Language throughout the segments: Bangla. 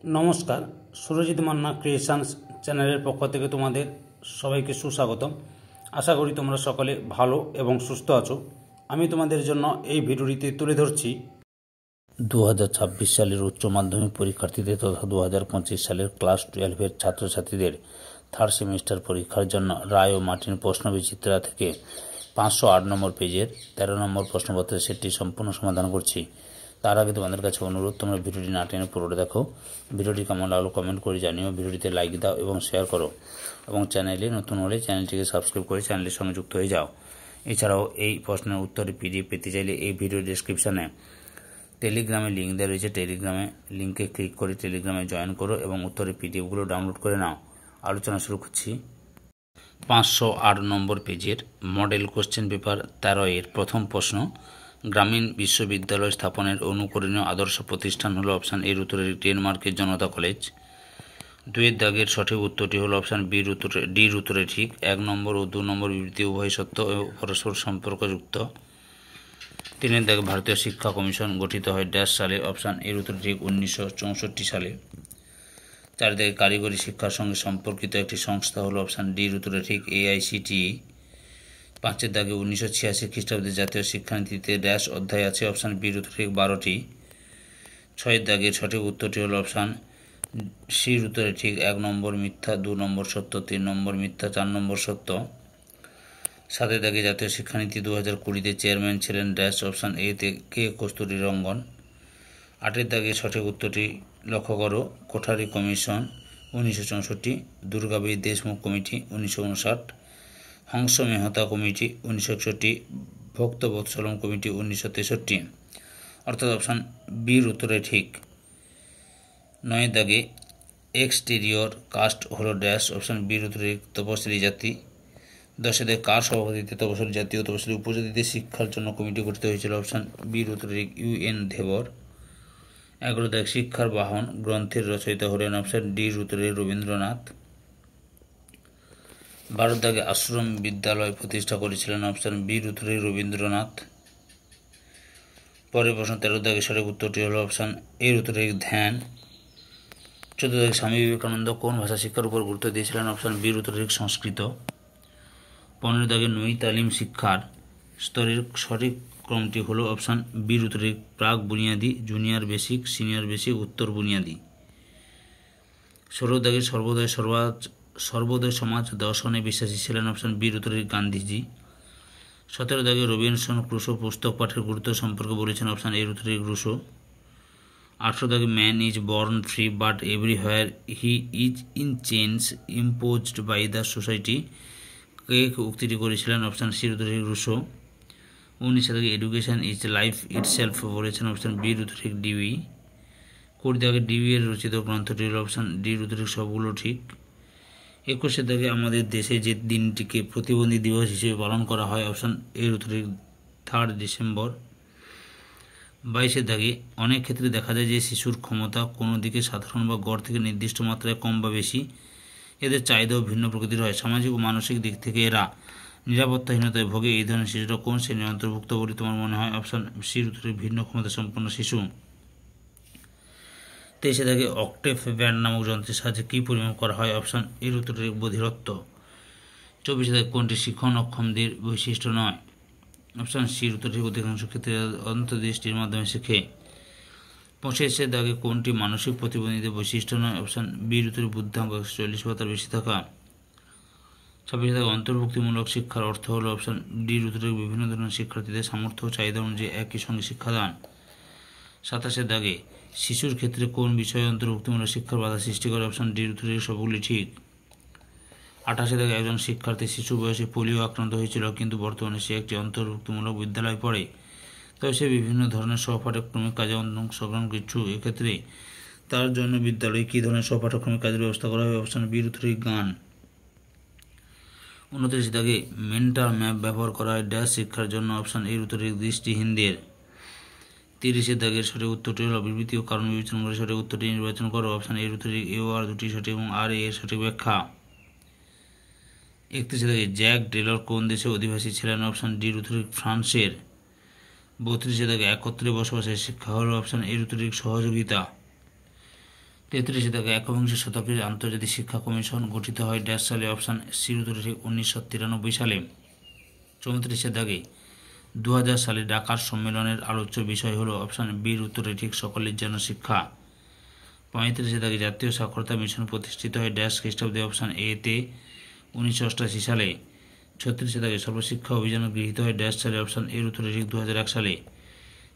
নমস্কার, সুরজিৎ মান্না ক্রিয়েশনস চ্যানেলের পক্ষ থেকে তোমাদের সবাইকে সুস্বাগতম। আশা করি তোমরা সকলে ভালো এবং সুস্থ আছো। আমি তোমাদের জন্য এই ভিডিওটিতে তুলে ধরছি 2026 সালের উচ্চ মাধ্যমিক পরীক্ষার্থীদের তথা 2025 সালের ক্লাস 12-এর ছাত্রছাত্রীদের থার্ড সেমিস্টার পরীক্ষার জন্য রায় ও মার্টিন প্রশ্নবিচিত্রা থেকে 508 নম্বর পেজের 13 নম্বর প্রশ্নপত্রের সেটটি সম্পূর্ণ সমাধান করছি। তার আগে তোমাদের কাছে অনুরোধ, তোমরা ভিডিওটি না টেনে পুরোটা দেখো। ভিডিওটি কেমন লাগলো কমেন্ট করে জানিও, ভিডিওটিতে লাইক দাও এবং শেয়ার করো, এবং চ্যানেলে নতুন হলে চ্যানেলটিকে সাবস্ক্রাইব করে চ্যানেলের সঙ্গে যুক্ত হয়ে যাও। এছাড়াও এই প্রশ্নের উত্তরে পিডিএফ পেতে চাইলে এই ভিডিও ডেসক্রিপশানে টেলিগ্রামে লিঙ্ক দেওয়া রয়েছে, টেলিগ্রামে লিঙ্কে ক্লিক করে টেলিগ্রামে জয়েন করো এবং উত্তরে পিডিএফগুলো ডাউনলোড করে নাও। আলোচনা শুরু করছি। 508 নম্বর পেজের মডেল কোশ্চেন পেপার 13-এর প্রথম প্রশ্ন, গ্রামীণ বিশ্ববিদ্যালয় স্থাপনের অনুকরণীয় আদর্শ প্রতিষ্ঠান হলো অপশান এর উত্তরে ডেনমার্কের জনতা কলেজ। 2-এর দাগের সঠিক উত্তরটি হলো অপশান ডির উত্তরে ঠিক। 1 নম্বর ও 2 নম্বর বিবৃতি উভয় সত্য ও পরস্পর সম্পর্কযুক্ত। 3-এর দাগে ভারতীয় শিক্ষা কমিশন গঠিত হয় ড্যাশ সালে, অপশান এর উত্তরে ঠিক 1964 সালে। 4 দাগে কারিগরি শিক্ষার সঙ্গে সম্পর্কিত একটি সংস্থা হলো অপশান ডির উত্তরে ঠিক AICTE। 5-এর দাগে 1986 খ্রিস্টাব্দে জাতীয় শিক্ষানীতিতে ড্যাশ অধ্যায় আছে, অপশান বির উত্তরে ঠিক 12টি। 6-এর দাগের সঠিক উত্তরটি হলো অপশান সির উত্তরে ঠিক। 1 নম্বর মিথ্যা, 2 নম্বর সত্য, 3 নম্বর মিথ্যা, 4 নম্বর সত্য। 7-এর দাগে জাতীয় শিক্ষানীতি 2020-তে চেয়ারম্যান ছিলেন ড্যাশ, অপশান এতে কে কস্তুরী রঙ্গন। 8-এর দাগে সঠিক উত্তরটি লক্ষ্য করো, Kothari commission 1964, দুর্গাবীর Deshmukh committee 1959, Hansa Mehta committee 1961, ভক্তবৎসলম committee 1963, অর্থাৎ অপশান বির উত্তরে ঠিক। 9-এর দাগে এক্সটেরিয়র কাস্ট হলো ড্যাশ, অপশান বির উত্তরে তপশিলি জাতি। 10-এর দাগে কার সভাপতিত্বে তপশিলি জাতি ও তপশিলি উপজাতিদের শিক্ষার জন্য কমিটি গঠিত হয়েছিল, অপশান বির উত্তরে UN ধেবর। 11 দাগে শিক্ষার বাহন গ্রন্থের রচয়িতা হলেন, অপশান ডির উত্তরে রবীন্দ্রনাথ। 12 দাগে আশ্রম বিদ্যালয় প্রতিষ্ঠা করেছিলেন, অপশান বির উত্তরে রবীন্দ্রনাথ। পরের প্রশ্ন 13 দাগে সঠিক উত্তরটি হল অপশান এর উত্তরে ধ্যান। 14 দাগে স্বামী বিবেকানন্দ কোন ভাষা শিক্ষার উপর গুরুত্ব দিয়েছিলেন, অপশান বির উত্তরে সংস্কৃত। 15 দাগে নই তালিম শিক্ষার স্তরের সঠিক ক্রমটি হলো অপশান বির উত্তরে প্রাক বুনিয়াদি, জুনিয়র বেসিক, সিনিয়র বেসিক, উত্তর বুনিয়াদি। 16 দাগে সর্বোদয় সমাজ দর্শনে বিশ্বাসী ছিলেন, অপশান বির উত্তরে গান্ধীজি। 17 দাগে রবিনসন ক্রুসো পুস্তক পাঠের গুরুত্ব সম্পর্কে বলেছেন, অপশান এর উত্তরে রুসো। 18 দাগে man is born free but everywhere he is in change imposed by the society, কে উক্তিটি করেছিলেন, অপশান সির উত্তরে রুসো। 19 দাগে এডুকেশন ইজ লাইফ ইটসেলফ বলেছেন, অপশান বির উত্তরে ডিউই। 20 দাগে ডিউই এর রচিত গ্রন্থটি হল, অপশান ডির উত্তরে সবগুলো ঠিক। 21 দাগে আমাদের দেশে যে দিনটিকে প্রতিবন্ধী দিবস হিসেবে পালন করা হয়, অপশান এর উত্তরে 3 ডিসেম্বর। 22 দাগে অনেক ক্ষেত্রে দেখা যায় যে শিশুর ক্ষমতা কোনো দিকে সাধারণ বা গড় থেকে নির্দিষ্ট মাত্রায় কম বা বেশি, এদের চাহিদাও ভিন্ন প্রকৃতির হয়। সামাজিক ও মানসিক দিক থেকে এরা নিরাপত্তাহীনতায় ভোগে। এই ধরনের শিশুরা কোন শ্রেণীর অন্তর্ভুক্ত বলে তোমার মনে হয়, অপশান সির উত্তরে ভিন্ন ক্ষমতা সম্পন্ন শিশু। 23 দাগে অক্টেভ ব্যান্ড নামক যন্ত্রের সাহায্যে কী পরিমাপ করা হয়, অপশান এর উত্তরে বধিরত্ব। 24 দাগে কোনটি শিখন অক্ষমদের বৈশিষ্ট্য নয়, অপশান সির উত্তরে অধিকাংশ ক্ষেত্রে অন্তর্দৃষ্টির মাধ্যমে শেখে। 25 দাগে কোনটি মানসিক প্রতিবন্ধীদের বৈশিষ্ট্য নয়, অপশান বির উত্তরে বুদ্ধাঙ্ক 140 বা তার বেশি থাকা। 26 দাগে অন্তর্ভুক্তিমূলক শিক্ষার অর্থ হল, অপশান ডির উত্তরে বিভিন্ন ধরনের শিক্ষার্থীদের সামর্থ্য ও চাহিদা অনুযায়ী একই সঙ্গে শিক্ষাদান। 27 দাগে শিশুর ক্ষেত্রে কোন বিষয়ে অন্তর্ভুক্তিমূলক শিক্ষার বাধা সৃষ্টি করে, অপশান ডির উত্তরে সবগুলি ঠিক। 28 দাগে একজন শিক্ষার্থী শিশু বয়সে পোলিও আক্রান্ত হয়েছিল, কিন্তু বর্তমানে সে একটি অন্তর্ভুক্তিমূলক বিদ্যালয়ে পড়ে, তবে সে বিভিন্ন ধরনের সহপাঠক্রমিক কাজে অংশগ্রহণ করছে। এক্ষেত্রে তার জন্য বিদ্যালয়ে কী ধরনের সহপাঠক্রমিক কাজের ব্যবস্থা করা হবে, অপশান বির উত্তরে গান। 29 দাগে মেন্টাল ম্যাপ ব্যবহার করা হয় ড্যাশ শিক্ষার জন্য, অপশান এর উত্তরে দৃষ্টিহীনদের। 30 দাগের সঠিক উত্তরটি হল বিবৃতি ও কারণ বিবেচনা করে সঠিক উত্তরটি নির্বাচন করো, অপশান এর উত্তরে এ ও আর দুটি সঠিক এবং আর এর সঠিক ব্যাখ্যা। 31 দাগে জ্যাক ডেলর কোন দেশে অধিবাসী ছিলেন, অপশান ডির উত্তরে ফ্রান্সের। 32 দাগে একত্রে বসবাসের শিক্ষা হল, অপশান এর উত্তরে সহযোগিতা। 33 দাগে একবিংশ শতাব্দীর আন্তর্জাতিক শিক্ষা কমিশন গঠিত হয় ড্যাশ সালে, অপশান সির উত্তরে ঠিক 1993 সালে। 34 দাগে 2000 সালে ঢাকার সম্মেলনের আলোচ্য বিষয় হলো, অপশান বির উত্তরে ঠিক সকলের জন্য শিক্ষা। 35 দাগে জাতীয় সাক্ষরতা মিশন প্রতিষ্ঠিত হয় ড্যাশ খ্রিস্টাব্দে, অপশান এ তে 1988 সালে। 36 দাগে সর্বশিক্ষা অভিযান গৃহীত হয় ড্যাশ সালে, অপশান এর উত্তরে ঠিক 2001 সালে।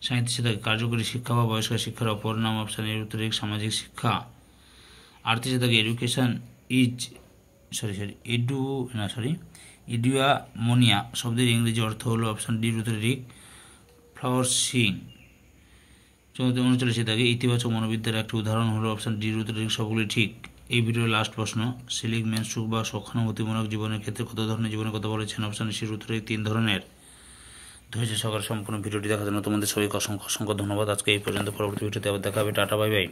37 দাগে কার্যকরী শিক্ষা বা বয়স্ক শিক্ষার অপর নাম, অপশান এর উত্তরে ঠিক সামাজিক শিক্ষা। 38 দাগে এডুকেশন ইজ ইডিউয়ামোনিয়া শব্দের ইংরেজি অর্থ হলো, অপশান ডির উত্তরে ঠিক ফ্লাওয়ার্সিং। 39 দাগে ইতিবাচক মনোবিদ্যার একটি উদাহরণ হলো, অপশান ডির উত্তরে ঠিক সবগুলি ঠিক। এই ভিডিওর লাস্ট প্রশ্ন, সেলিগম্যান সুখ বা সহানুভূতিমূলক জীবনের ক্ষেত্রে কত ধরনের জীবনের কথা বলেছেন, অপশান সির উত্তরে 3 ধরনের। ধৈর্য সহকারে সম্পূর্ণ ভিডিওটি দেখার জন্য তোমাদের সবাইকে অসংখ্য অসংখ্য ধন্যবাদ। আজকে এই পর্যন্ত, পরবর্তী ভিডিওতে আবার দেখা হবে। Tata, bye bye.